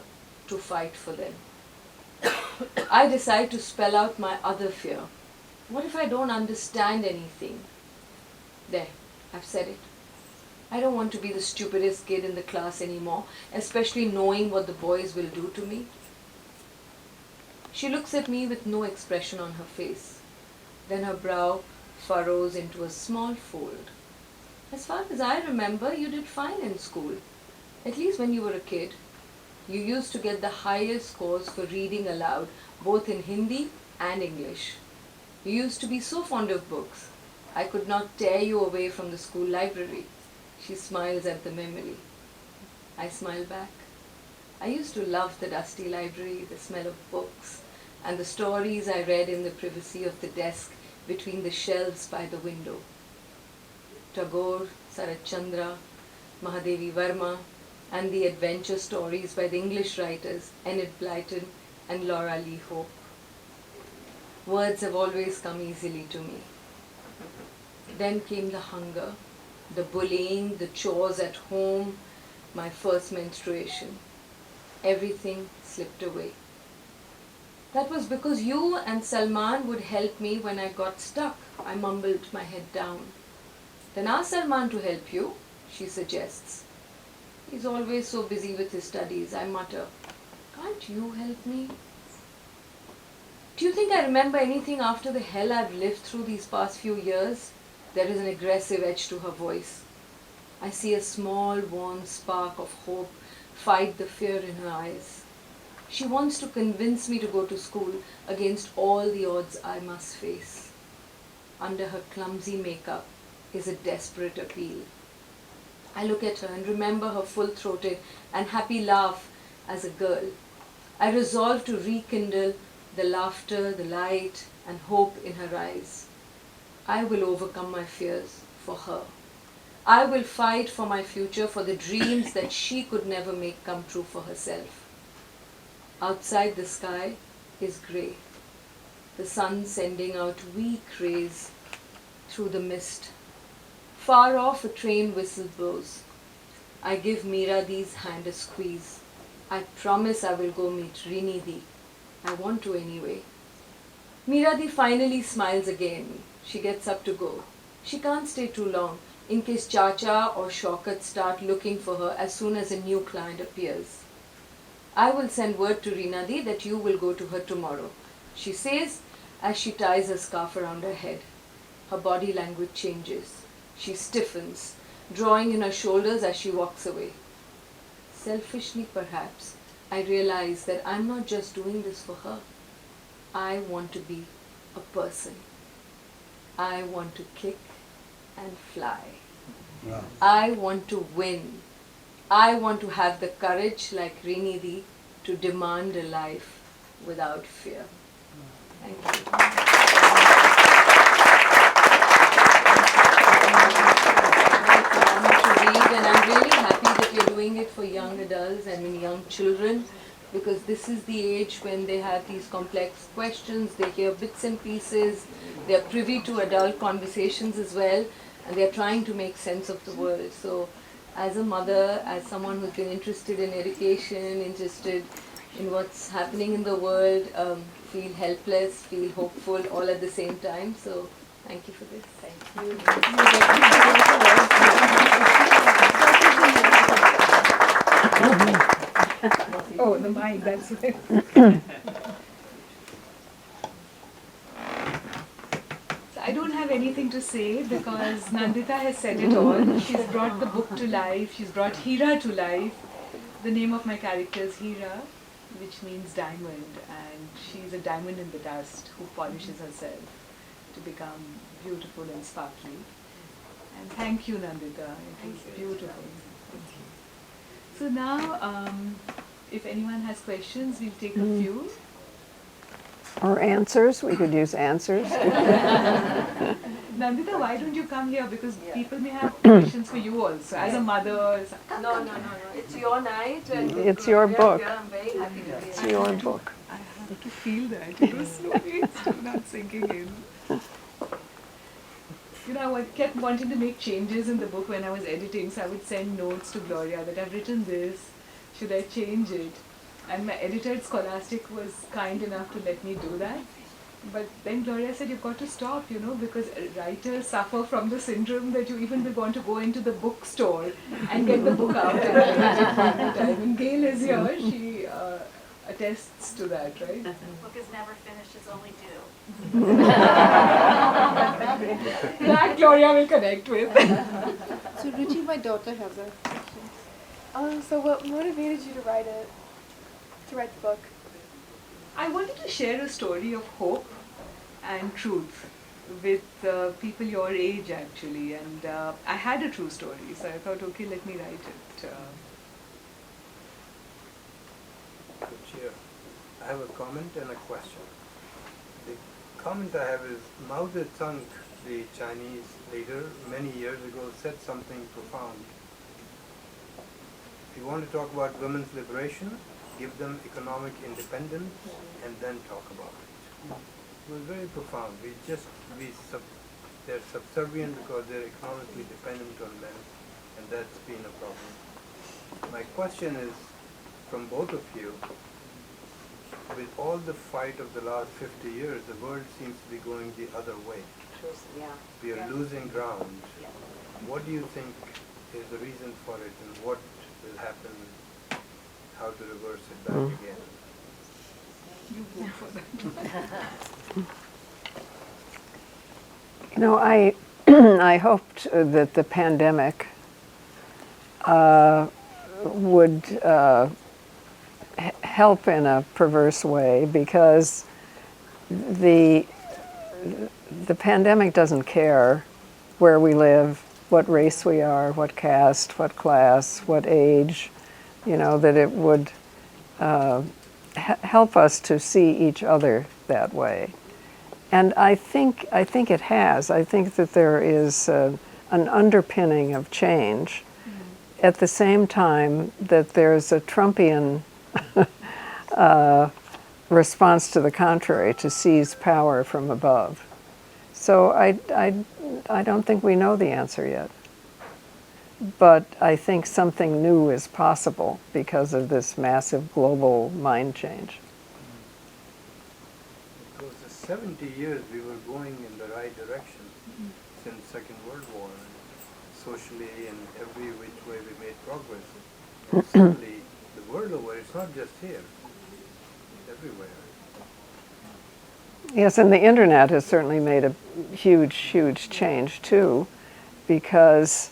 to fight for them. I decide to spell out my other fear. What if I don't understand anything? There, I've said it. I don't want to be the stupidest kid in the class anymore, especially knowing what the boys will do to me. She looks at me with no expression on her face. Then her brow furrows into a small fold. "As far as I remember, you did fine in school, at least when you were a kid. you used to get the highest scores for reading aloud, both in Hindi and English. You used to be so fond of books. I could not tear you away from the school library. She smiles at the memory. I smile back. I used to love the dusty library, the smell of books, and the stories I read in the privacy of the desk between the shelves by the window. Tagore, Sarat Chandra, Mahadevi Verma, and the adventure stories by the English writers Enid Blyton and Laura Lee Hope. Words have always come easily to me. Then came the hunger, the bullying, the chores at home, my first menstruation. Everything slipped away. That was because you and Salman would help me when I got stuck. I mumbled my head down. Then ask Salman to help you, she suggests. He's always so busy with his studies, I mutter. Can't you help me? Do you think I remember anything after the hell I've lived through these past few years? There is an aggressive edge to her voice. I see a small, warm spark of hope fight the fear in her eyes. She wants to convince me to go to school against all the odds I must face. Under her clumsy makeup is a desperate appeal. I look at her and remember her full-throated and happy laugh as a girl. I resolve to rekindle the laughter, the light, and hope in her eyes. I will overcome my fears for her. I will fight for my future, for the dreams that she could never make come true for herself. Outside the sky is grey, the sun sending out weak rays through the mist. Far off a train whistle blows. I give Meeradi's hand a squeeze. I promise I will go meet Rinidhi. I want to anyway. Meeradi finally smiles again. She gets up to go. She can't stay too long in case Chacha or Shaukat start looking for her as soon as a new client appears. I will send word to Rinidhi that you will go to her tomorrow, she says as she ties a scarf around her head. Her body language changes. She stiffens, drawing in her shoulders as she walks away. Selfishly, perhaps, I realize that I'm not just doing this for her. I want to be a person. I want to kick and fly. Wow. I want to win. I want to have the courage, like Rinidhi, to demand a life without fear. Thank you. To read, and I'm really happy that you're doing it for young adults and young children, because this is the age when they have these complex questions, they hear bits and pieces, they're privy to adult conversations as well, and they're trying to make sense of the world. So as a mother, as someone who's been interested in education, interested in what's happening in the world, feel helpless, feel hopeful, all at the same time. So thank you for this. Thank you. Oh, the mic, that's it. I don't have anything to say because Nandita has said it all. She's brought the book to life. She's brought Hira to life. The name of my character is Hira, which means diamond, and she's a diamond in the dust who polishes herself to become beautiful and sparkly. And thank you, Nandita. It was beautiful. So now, if anyone has questions, we'll take a few. Or answers, we could use answers. Nandita, why don't you come here? Because people may have questions for you also. As a mother. No. It's your night. And It's your book. I'm very happy to be It's here. your book. I have to feel that. It was slowly still not sinking in. You know, I kept wanting to make changes in the book when I was editing, so I would send notes to Gloria that I've written this, should I change it? And my editor at Scholastic was kind enough to let me do that. But then Gloria said, you've got to stop, you know, because writers suffer from the syndrome that you even will want to go into the bookstore and get the book out and read it one at a time. And Gail is here, she attests to that, right? The book is never finished, it's only due. That Gloria will connect with. So Ruchi, my daughter has a question. So what motivated you to write it? to write the book? I wanted to share a story of hope and truth with people your age actually, and I had a true story, so I thought, okay, let me write it. Ruchira, I have a comment and a question. The comment I have is Mao Zedong, the Chinese leader, many years ago said something profound. If you want to talk about women's liberation, give them economic independence and then talk about it. It was very profound. They're subservient because they're economically dependent on men, and that's been a problem. My question is, from both of you, with all the fight of the last 50 years, the world seems to be going the other way. We are losing ground. What do you think is the reason for it, and what will happen, how to reverse it back again? You go for that. You know, I I hoped that the pandemic would help in a perverse way, because the pandemic doesn't care where we live, what race we are, what caste, what class, what age. You know, that it would help us to see each other that way. And I think it has. I think that there is an underpinning of change, at the same time that there's a Trumpian response to the contrary, to seize power from above. So I don't think we know the answer yet. But I think something new is possible because of this massive global mind change. Because the 70 years we were going in the right direction since Second World War, and socially and every which way we made progress. And suddenly, the world over, it's not just here, it's everywhere. Yes, and the internet has certainly made a huge, huge change too, because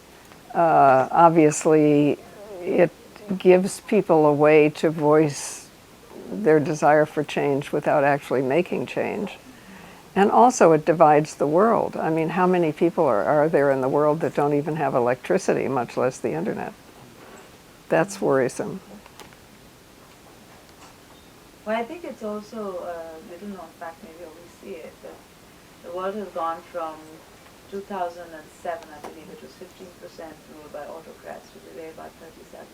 obviously it gives people a way to voice their desire for change without actually making change. And also it divides the world. I mean, how many people are there in the world that don't even have electricity, much less the internet? That's worrisome. Well, I think it's also a little known fact, maybe we see it, that the world has gone from 2007, I believe it was 15% ruled by autocrats, to today about 37%.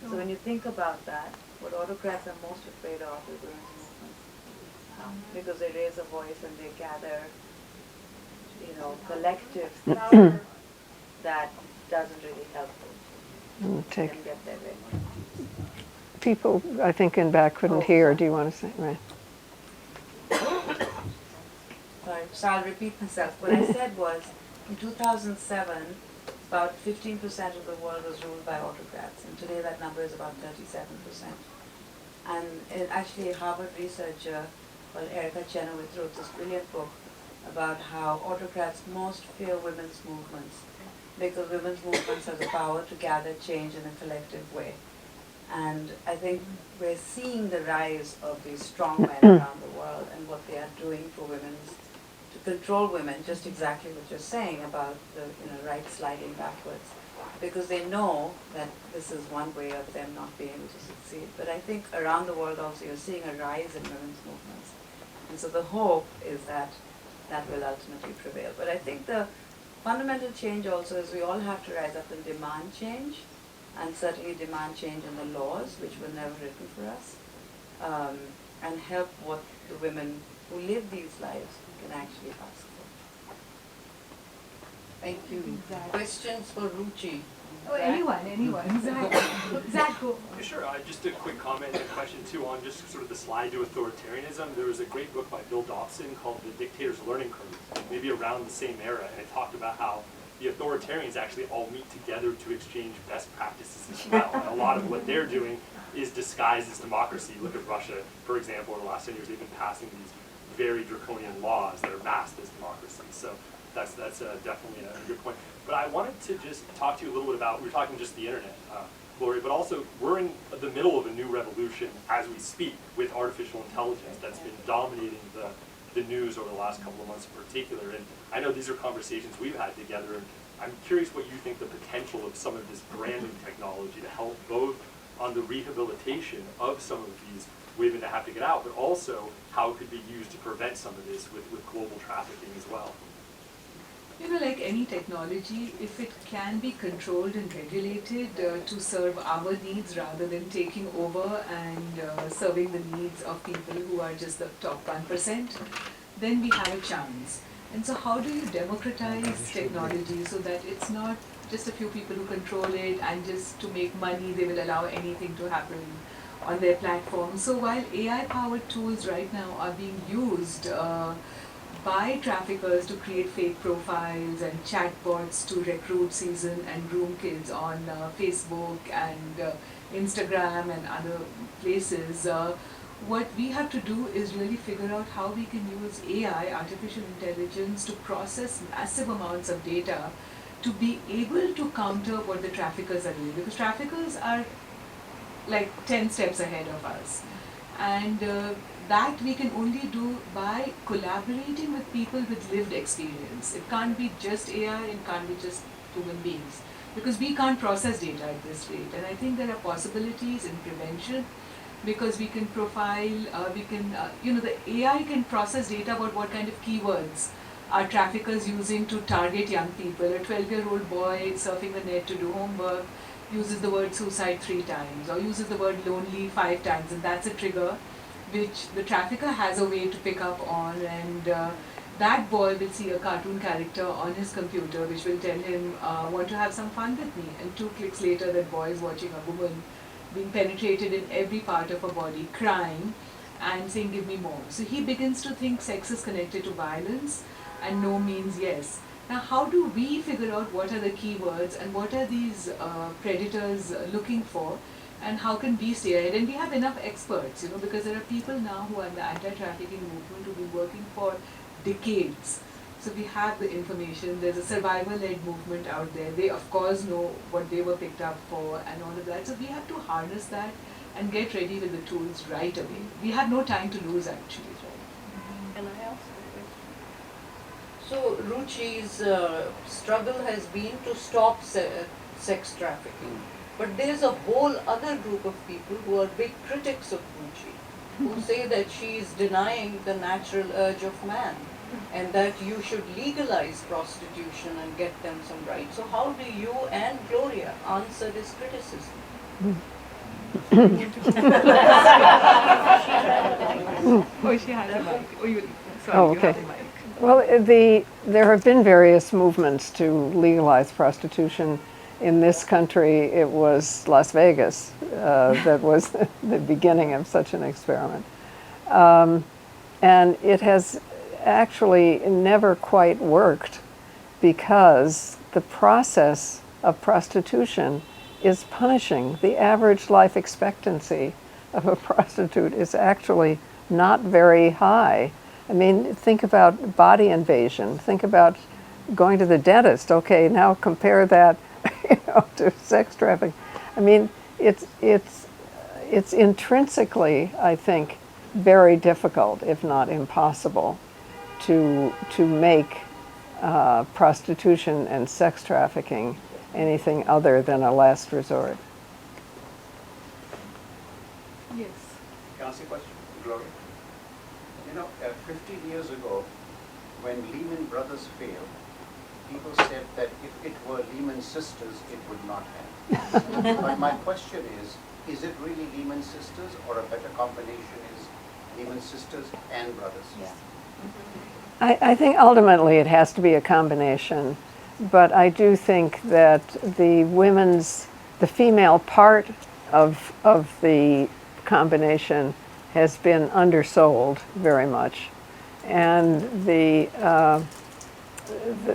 So when you think about that, what autocrats are most afraid of is women's movements, because they raise a voice and they gather, collective that doesn't really help them get their way. People, I think, in back couldn't hear. Do you want to say? Right. Sorry, so I'll repeat myself. What I said was, in 2007, about 15% of the world was ruled by autocrats, and today that number is about 37%. And actually, a Harvard researcher called Erica Chenoweth wrote this brilliant book about how autocrats most fear women's movements, because women's movements have the power to gather change in a collective way. And I think we're seeing the rise of these strong men around the world and what they are doing for women, to control women, just exactly what you're saying about the rights sliding backwards. Because they know that this is one way of them not being able to succeed. But I think around the world also you're seeing a rise in women's movements. And so the hope is that that will ultimately prevail. But I think the fundamental change also is we all have to rise up and demand change, and certainly demand change in the laws, which were never written for us, and help what the women who live these lives can actually ask for. Thank you. Questions for Ruchi? Oh, anyone. Zach, go. Sure, just a quick comment and question too on just sort of the slide to authoritarianism. There was a great book by Bill Dobson called The Dictator's Learning Curve, maybe around the same era, and it talked about how the authoritarians actually all meet together to exchange best practices as well. And a lot of what they're doing is disguised as democracy. Look at Russia, for example, in the last 10 years, they've been passing these very draconian laws that are masked as democracy. So that's definitely a good point. But I wanted to just talk to you a little bit about, we were talking just the internet. Gloria, but also we're in the middle of a new revolution as we speak with artificial intelligence that's been dominating the news over the last couple of months in particular. And I know these are conversations we've had together, and I'm curious what you think the potential of some of this brand new technology to help both on the rehabilitation of some of these women that have to get out, but also how it could be used to prevent some of this with global trafficking as well. You know, like any technology, if it can be controlled and regulated to serve our needs rather than taking over and serving the needs of people who are just the top 1%, then we have a chance. And so how do you democratize technology so that it's not just a few people who control it and just to make money they will allow anything to happen on their platform? So while AI-powered tools right now are being used by traffickers to create fake profiles and chatbots to recruit, season and groom kids on Facebook and Instagram and other places, what we have to do is really figure out how we can use AI, artificial intelligence, to process massive amounts of data to be able to counter what the traffickers are doing. Because traffickers are like 10 steps ahead of us. And that we can only do by collaborating with people with lived experience. It can't be just AI, it can't be just human beings. Because we can't process data at this rate. And I think there are possibilities in prevention, because we can profile, the AI can process data about what kind of keywords are traffickers using to target young people. A 12-year-old boy surfing the net to do homework uses the word suicide 3 times or uses the word lonely 5 times, and that's a trigger which the trafficker has a way to pick up on, and that boy will see a cartoon character on his computer which will tell him, want to have some fun with me, and 2 clicks later that boy is watching a woman being penetrated in every part of her body, crying and saying, give me more. So he begins to think sex is connected to violence and no means yes. Now how do we figure out what are the keywords and what are these predators looking for, and how can we stay ahead? And we have enough experts, because there are people now who are in the anti-trafficking movement who've been working for decades. So we have the information. There's a survivor-led movement out there. They of course know what they were picked up for and all of that. So we have to harness that and get ready with the tools right away. We have no time to lose actually. Can I ask? So Ruchi's struggle has been to stop sex trafficking. But there's a whole other group of people who are big critics of Ruchi, who say that she is denying the natural urge of man, and that you should legalize prostitution and get them some rights. So how do you and Gloria answer this criticism? She has a mic. Oh, okay. Well, there have been various movements to legalize prostitution. In this country, it was Las Vegas that was the beginning of such an experiment. And it has actually never quite worked because the process of prostitution is punishing. The average life expectancy of a prostitute is actually not very high. I mean, think about body invasion. Think about going to the dentist. Okay, now compare that to sex trafficking. I mean, it's intrinsically, I think, very difficult, if not impossible, to make prostitution and sex trafficking anything other than a last resort. Yes. Can I ask you a question, Gloria? 15 years ago, when Lehman Brothers failed, people said that if it were Lehman Sisters, it would not have. But my question is it really Lehman Sisters, or a better combination is Lehman Sisters and Brothers? Yeah. I think ultimately it has to be a combination, but I do think that the female part of the combination has been undersold very much, and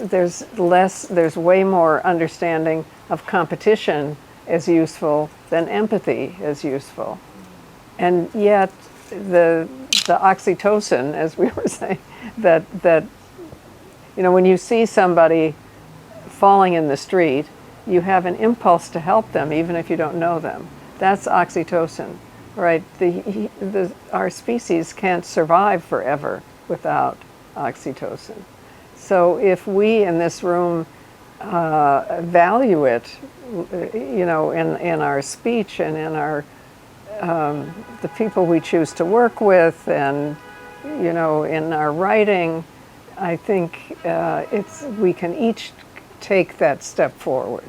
there's way more understanding of competition as useful than empathy as useful, and yet the oxytocin, as we were saying, that when you see somebody falling in the street you have an impulse to help them even if you don't know them. That's oxytocin, right? Our species can't survive forever without oxytocin. So if we in this room value it, you know, in our speech and in our the people we choose to work with, and you know, in our writing, I think we can each take that step forward.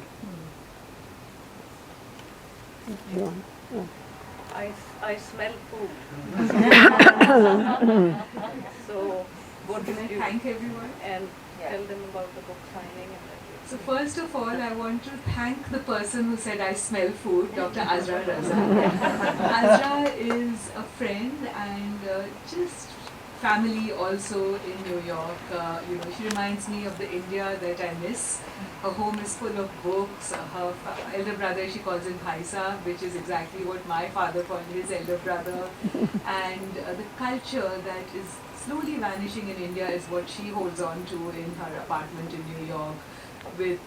I smell food. So what Can I thank everyone? and tell them about the book signing and So first of all, I want to thank the person who said I smell food, Dr. Azra Raza. Azra is a friend and just family also in New York. You know, she reminds me of the India that I miss. Her home is full of books. Her elder brother, she calls him Paisa, which is exactly what my father called his elder brother. And the culture that is slowly vanishing in India is what she holds on to in her apartment in New York, with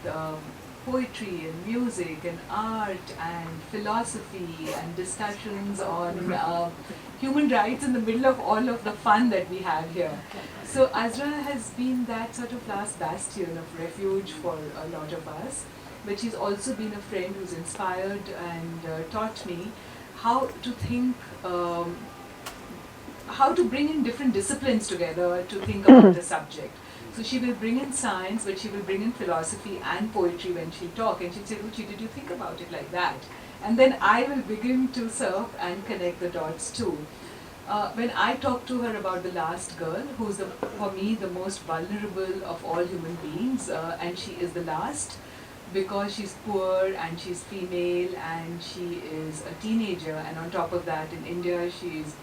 poetry and music and art and philosophy and discussions on human rights in the middle of all of the fun that we have here. So Azra has been that sort of last bastion of refuge for a lot of us, but she's also been a friend who's inspired and taught me how to think, how to bring in different disciplines together to think about a subject. So she will bring in science, but she will bring in philosophy and poetry when she'll talk. And she'll say, Ruchi, did you think about it like that? And then I will begin to surf and connect the dots too. When I talk to her about The Last Girl, who's for me the most vulnerable of all human beings, and she is the last because she's poor and she's female and she is a teenager, and on top of that in India she is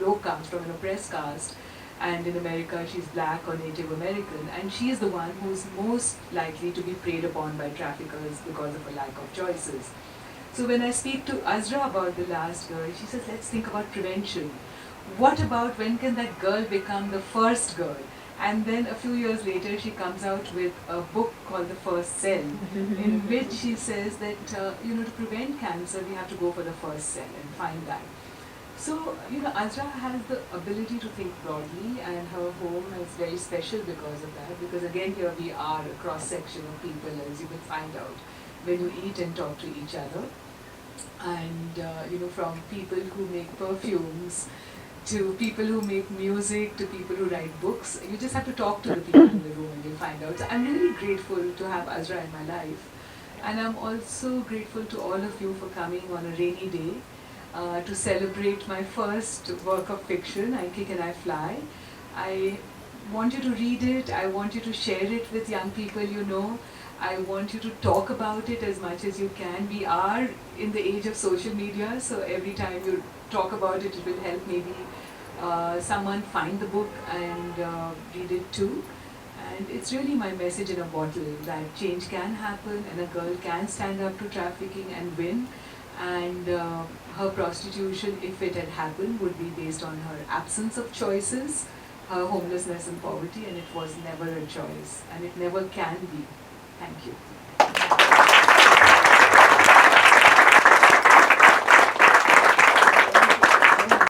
low caste, from an oppressed caste. And in America, she's black or Native American, and she is the one who's most likely to be preyed upon by traffickers because of a lack of choices. So when I speak to Azra about The Last Girl, she says, let's think about prevention. What about when can that girl become the first girl? And then a few years later, she comes out with a book called The First Cell, in which she says that, you know, to prevent cancer, we have to go for the first cell and find that. So, you know, Azra has the ability to think broadly, and her home is very special because of that, because again here we are a cross-section of people, as you will find out when you eat and talk to each other. And, you know, from people who make perfumes, to people who make music, to people who write books. You just have to talk to the people in the room and you'll find out. So I'm really grateful to have Azra in my life. And I'm also grateful to all of you for coming on a rainy day. To celebrate my first work of fiction, I Kick and I Fly. I want you to read it, I want you to share it with young people you know. I want you to talk about it as much as you can. We are in the age of social media, so every time you talk about it, it will help maybe someone find the book and read it too. And it's really my message in a bottle, that change can happen and a girl can stand up to trafficking and win. And her prostitution, if it had happened, would be based on her absence of choices, her homelessness and poverty, and it was never a choice, and it never can be. Thank you.